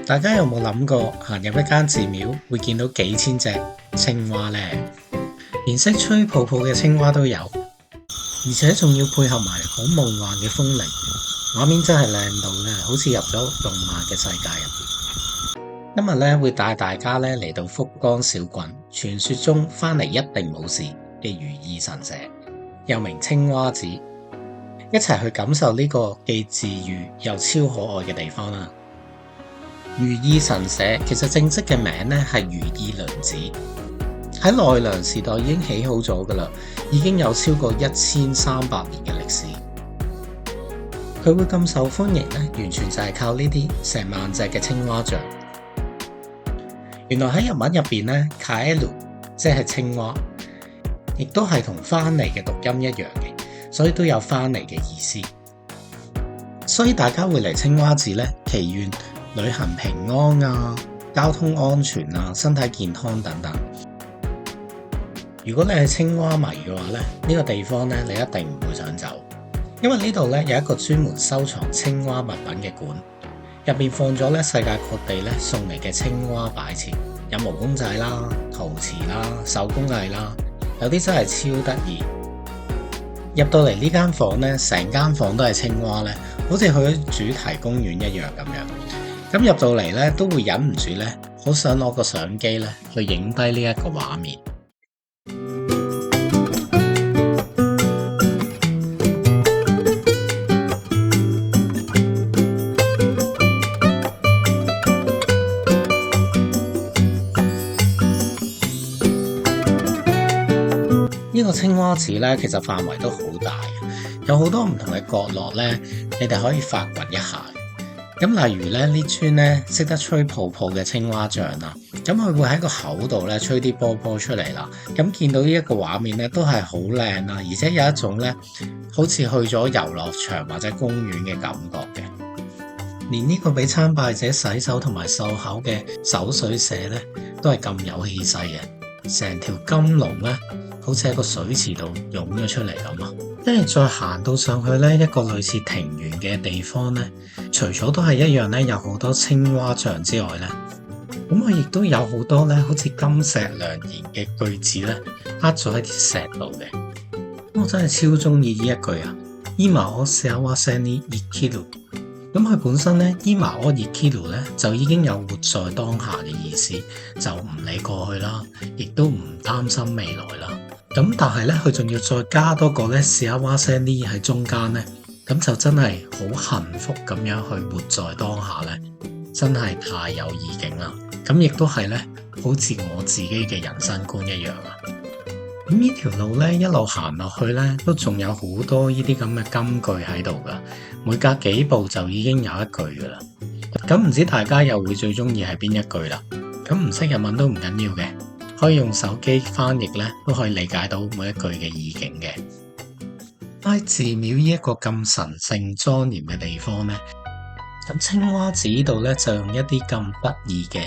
大家有冇諗過行入一間寺廟會見到幾千隻青蛙呢？連識吹泡泡嘅青蛙都有，而且仲要配合埋好夢幻嘅風鈴，畫面真係靚到咧，好似入咗動漫嘅世界入邊。今日咧會帶大家咧嚟到福岡小郡，傳說中翻嚟一定冇事嘅如意神社，又名青蛙寺，一齊去感受呢個既治癒又超可愛嘅地方啦！如意神社其實正式嘅名咧係如意輪寺，喺奈良時代已經起好咗噶啦，已經有超過1300年嘅歷史。佢會咁受歡迎咧，完全就係靠呢啲成萬隻嘅青蛙像。原來喺日文入邊咧，カエル即係青蛙，亦都係同翻嚟嘅讀音一樣嘅，所以都有翻嚟嘅意思。所以大家會嚟青蛙寺咧，祈願旅行平安啊，交通安全啊，身體健康等等。如果你係青蛙迷嘅話咧，呢個地方咧你一定唔會想走，因為呢度咧有一個專門收藏青蛙物品嘅館，入邊放咗咧世界各地咧送嚟嘅青蛙擺設，有毛公仔啦、陶瓷啦、手工藝啦，有啲真係超得意。入到嚟呢間房咧，成間房都係青蛙咧，好似去咗主題公園一樣咁樣。咁入到嚟咧，都會忍唔住咧，好想攞個相機咧去影低呢一個畫面。呢個青蛙寺咧，其實範圍都好大，有好多唔同嘅角落咧，你哋可以發掘一下。咁例如咧，呢尊咧識得吹泡泡嘅青蛙像啦，咁佢會喺個口度咧吹啲波波出嚟啦。咁見到呢一個畫面咧，都係好靚啦，而且有一種咧好似去咗遊樂場或者公園嘅感覺嘅。連呢個俾參拜者洗手同埋漱口嘅手水蛇咧，都係咁有氣勢嘅，成條金龍咧，好似喺個水池度湧咗出嚟咁啊！跟住再行到上去咧，一個類似庭園嘅地方咧，除咗都係一樣咧，有好多青蛙像之外咧，咁佢亦都有好多咧，好似金石良言嘅句子咧，刻咗喺啲石度嘅。我真係超中意呢一句啊！今を幸せに生きる。咁佢本身咧，今を生きる咧就已經有活在當下嘅意思，就唔理過去啦，亦都唔擔心未來啦。咁但係咧，佢仲要再加多個咧幸せに喺中間咧，咁就真係好幸福咁樣去活在當下咧，真係太有意境啦。咁亦都係咧，好似我自己嘅人生觀一樣啊。咁呢條路咧一路行落去咧，都仲有好多呢啲咁嘅金句喺度噶，每隔幾步就已經有一句噶啦。咁唔知大家又會最中意係邊一句啦？咁唔識日文都唔緊要嘅。可以用手機翻譯咧，都可以理解到每一句嘅意境嘅。喺寺廟呢一個咁神聖莊嚴嘅地方咧，咁青蛙寺度咧就用一啲咁得意嘅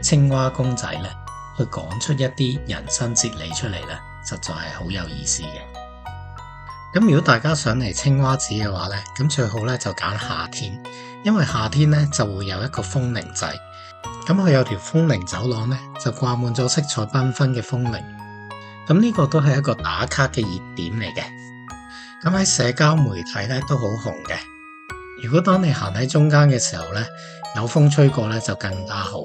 青蛙公仔咧，去講出一啲人生哲理出嚟咧，實在係好有意思嘅。咁如果大家想嚟青蛙寺嘅話咧，咁最好咧就揀夏天，因為夏天咧就會有一個風鈴祭。咁佢有條風鈴走廊咧，就掛滿咗色彩繽紛嘅風鈴。咁呢個都係一個打卡嘅熱點嚟嘅。咁喺社交媒體咧都好紅嘅。如果當你行喺中間嘅時候咧，有風吹過咧就更加好。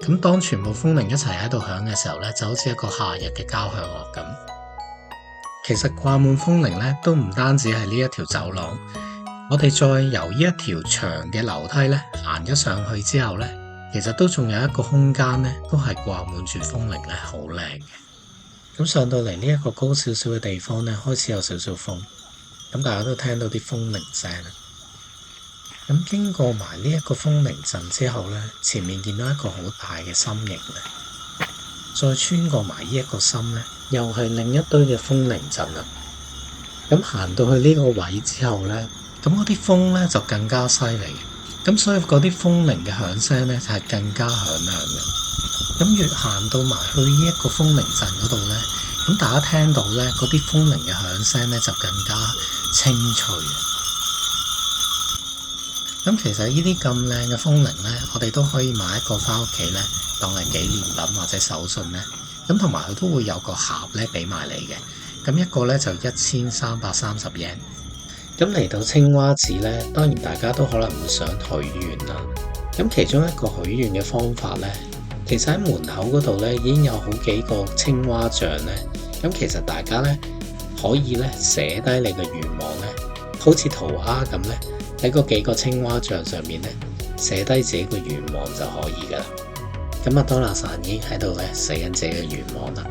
咁當全部風鈴一齊喺度響嘅時候咧，就好似一個夏日嘅交響樂咁。其實掛滿風鈴咧，都唔單止係呢一條走廊。我哋再由呢一條長嘅樓梯咧行咗上去之後咧，其實都仲有一個空間咧，都係掛滿住風鈴咧，好靚嘅。咁上到嚟呢一個高少少嘅地方咧，開始有少少風，咁大家都聽到啲風鈴聲啦。咁經過埋呢一個風鈴陣之後咧，前面見到一個好大嘅心形咧，再穿過埋呢一個心咧，又係另一堆嘅風鈴陣啦。咁行到去呢個位之後咧，咁嗰啲風咧就更加犀利。咁所以嗰啲風鈴嘅響聲咧就係更加響亮嘅。咁越行到埋去呢一個風鈴陣嗰度咧，咁大家聽到咧嗰啲風鈴嘅響聲咧就更加清脆。咁其實呢啲咁靚嘅風鈴呢，我哋都可以買一個返屋企呢，當係紀念品或者手信呢。咁同埋佢都會有個盒呢俾埋你嘅。咁一個呢就1330 yen。咁嚟到青蛙寺呢，當然大家都可能會想許願啦。咁其中一個許願嘅方法呢，其實喺門口嗰度呢已經有好幾個青蛙像呢。咁其實大家呢可以呢寫低你嘅願望呢，好似塗鴉咁呢，喺嗰幾個青蛙像上面呢寫低自己嘅願望就可以噶啦。咁多拿さん已經喺度呢寫緊自己嘅願望啦。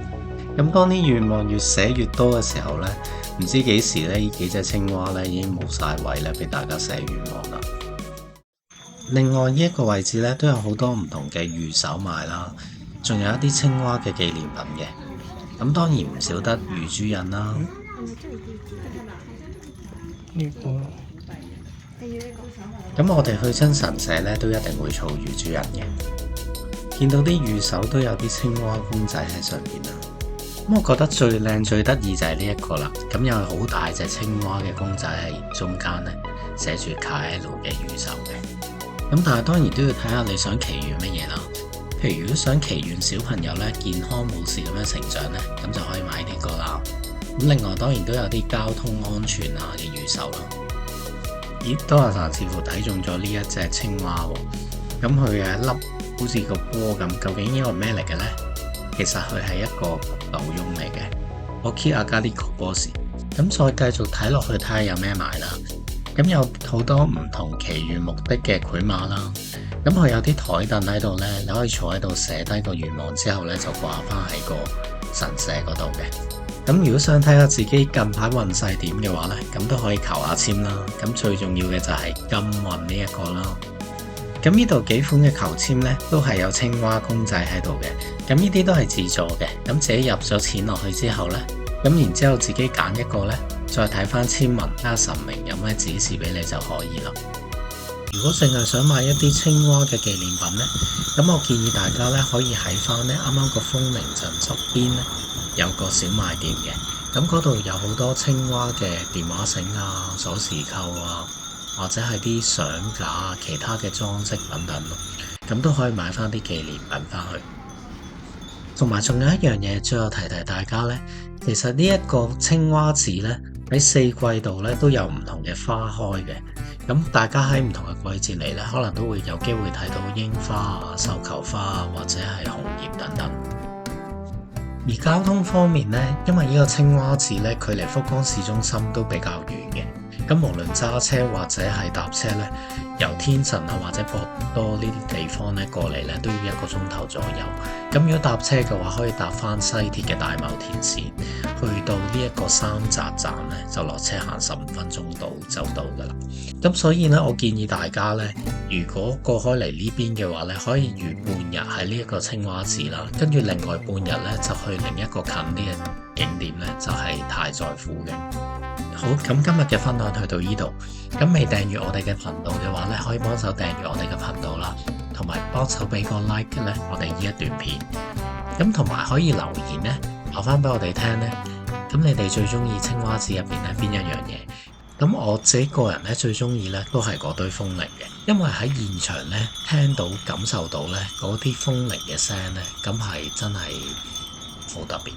咁當啲願望越寫越多嘅時候呢，唔知幾時呢，呢幾隻青蛙呢已經冇晒位咧，俾大家寫願望啦。另外呢一個位置呢，都有好多唔同嘅御守賣啦，仲有一啲青蛙嘅紀念品嘅。咁當然唔少得御朱印啦。咁我哋去親神社呢，都一定會儲御朱印嘅。見到啲御守都有啲青蛙公仔喺上邊啦。咁我覺得最靚最得意就係呢一個啦。咁有好大隻青蛙嘅公仔喺中間呢，寫住卡喺度嘅御守嘅。咁但係當然都要睇下你想祈願乜嘢啦。譬如如果想祈願小朋友呢健康冇事咁樣成長呢，咁就可以買呢個啦。咁另外當然都有啲交通安全啊嘅御守啦。咦，多拿さん似乎睇中咗呢一隻青蛙喎。咁佢係一粒好似個波咁，究竟呢個係咩嚟嘅呢？其實佢係一個豆翁嚟嘅。我 keep 下加啲個波士。咁再繼續睇落去睇下有咩賣啦。咁有好多唔同祈願目的嘅繪馬啦。咁佢有啲台凳喺度呢，你可以坐喺度寫低個願望之後呢，就掛翻喺個神社嗰度嘅。咁如果想睇下自己近排運勢點嘅話呢，咁都可以求下籤啦。咁最重要嘅就係金運呢一個啦。咁呢度幾款嘅求籤呢，都係有青蛙公仔喺度嘅。咁呢啲都係自助嘅。咁自己入咗錢落去之後呢，咁然之後自己揀一個呢，再睇翻籤文加神明有咩指示俾你就可以啦。如果淨係想買一啲青蛙嘅紀念品呢，咁我建議大家呢，可以喺翻呢啱啱個風鈴陣側邊呢，有個小賣店嘅。咁嗰度有好多青蛙嘅電話繩啊、鎖匙扣啊，或者係啲相架啊、其他嘅裝飾等等咯。咁都可以買翻啲紀念品翻去。同埋仲有一樣嘢，最後提大家呢，其實呢一個青蛙寺呢，喺四季度呢都有唔同嘅花開嘅。咁大家喺唔同嘅季節嚟呢，可能都會有機會睇到櫻花啊、繡球花啊，或者係紅葉等等。而交通方面呢，因為呢個青蛙寺呢，距離福岡市中心都比較遠嘅。咁無論揸車或者係搭車呢，由天神啊或者博多呢啲地方呢過嚟呢，都要1個鐘頭左右。咁如果搭車嘅話，可以搭翻西鐵嘅大牟田線，去到呢一個三澤站呢，就落車行15分鐘到就到噶啦。咁所以呢，我建議大家呢，如果過開嚟呢邊嘅話呢，可以預半日喺呢一個青蛙寺啦，跟住另外半日呢，就去另一個近啲嘅景點呢，就係太宰府嘅。好，咁今日嘅分享去到呢度。咁未訂閱我哋嘅頻道嘅話呢，可以幫手訂閱我哋嘅頻道啦，同埋幫手俾個 like 呢，我哋呢一段片。咁同埋可以留言呢，話翻俾我哋聽呢。咁你哋最中意青蛙寺入邊呢邊一樣嘢？咁我自己個人呢，最中意呢都係嗰堆風鈴嘅，因為喺現場呢，聽到感受到呢嗰啲風鈴嘅聲呢，咁係真係好特別。